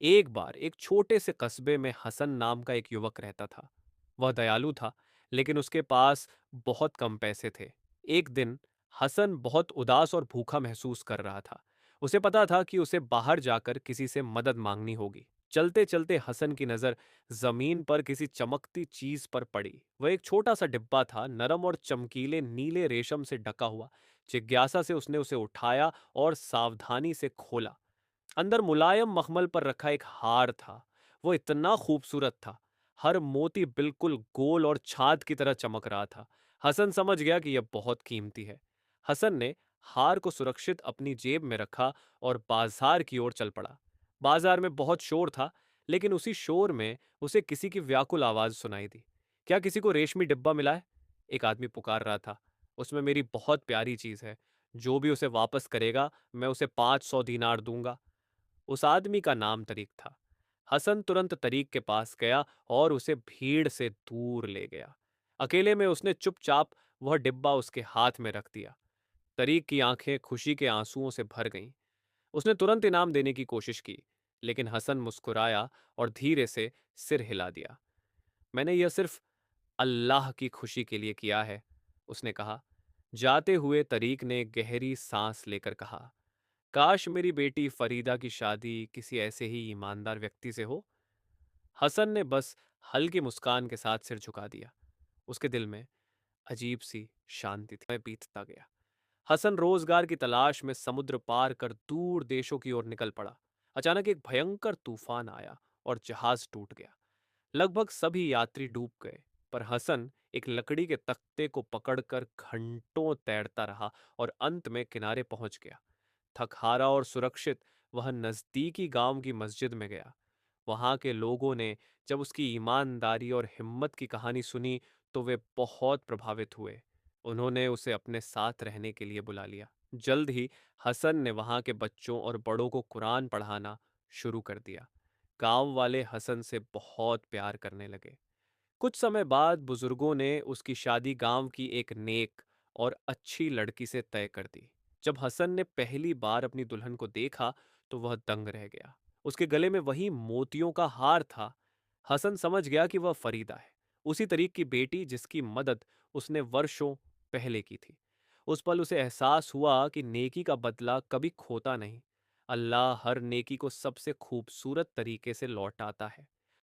एक बार एक छोटे से कस्बे में हसन नाम का एक युवक रहता था। वह दयालु था, लेकिन उसके पास बहुत कम पैसे थे। एक दिन हसन बहुत उदास और भूखा महसूस कर रहा था। उसे पता था कि उसे बाहर जाकर किसी से मदद मांगनी होगी। चलते चलते हसन की नजर जमीन पर किसी चमकती चीज पर पड़ी। वह एक छोटा सा डिब्बा था, नरम और चमकीले नीले रेशम से ढका हुआ। जिज्ञासा से उसने उसे उठाया और सावधानी से खोला। अंदर मुलायम मखमल पर रखा एक हार था। वो इतना खूबसूरत था। हर मोती बिल्कुल गोल और छाद की तरह चमक रहा था। हसन समझ गया कि यह बहुत कीमती है। हसन ने हार को सुरक्षित अपनी जेब में रखा और बाजार की ओर चल पड़ा। बाजार में बहुत शोर था, लेकिन उसी शोर में उसे किसी की व्याकुल आवाज सुनाई दी। क्या किसी को रेशमी डिब्बा मिला है? एक आदमी पुकार रहा था। उसमें मेरी बहुत प्यारी चीज है। जो भी उसे वापस करेगा, मैं उसे 500 दीनार दूंगा। उस आदमी का नाम तरीक था। हसन तुरंत तरीक के पास गया और उसे भीड़ से दूर ले गया। अकेले में उसने चुपचाप वह डिब्बा उसके हाथ में रख दिया। तरीक की आंखें खुशी के आंसुओं से भर गईं। उसने तुरंत इनाम देने की कोशिश की, लेकिन हसन मुस्कुराया और धीरे से सिर हिला दिया। मैंने यह सिर्फ अल्लाह की खुशी के लिए किया है, उसने कहा। जाते हुए तरीक ने गहरी सांस लेकर कहा, काश मेरी बेटी फरीदा की शादी किसी ऐसे ही ईमानदार व्यक्ति से हो। हसन ने बस हल्की मुस्कान के साथ सिर झुका दिया। उसके दिल में अजीब सी शांति थी। समय बीतता गया। हसन रोजगार की तलाश में समुद्र पार कर दूर देशों की ओर निकल पड़ा। अचानक एक भयंकर तूफान आया और जहाज टूट गया। लगभग सभी यात्री डूब गए, पर हसन एक लकड़ी के तख्ते को पकड़कर घंटों तैरता रहा और अंत में किनारे पहुंच गया। थकहारा और सुरक्षित वह नजदीकी गांव की मस्जिद में गया। वहां के लोगों ने जब उसकी ईमानदारी और हिम्मत की कहानी सुनी, तो वे बहुत प्रभावित हुए। उन्होंने उसे अपने साथ रहने के लिए बुला लिया। जल्द ही हसन ने वहां के बच्चों और बड़ों को कुरान पढ़ाना शुरू कर दिया। गांव वाले हसन से बहुत प्यार करने लगे। कुछ समय बाद बुजुर्गों ने उसकी शादी गांव की एक नेक और अच्छी लड़की से तय कर दी। जब हसन ने पहली बार अपनी दुल्हन को देखा, तो वह दंग रह गया। उसके गले में वही मोतियों का हार था। हसन समझ गया कि वह फरीदा है, उसी तरीक की बेटी जिसकी मदद उसने वर्षों पहले की थी। उस पल उसे एहसास हुआ कि नेकी का बदला कभी खोता नहीं। अल्लाह हर नेकी को सबसे खूबसूरत तरीके से लौटाता है।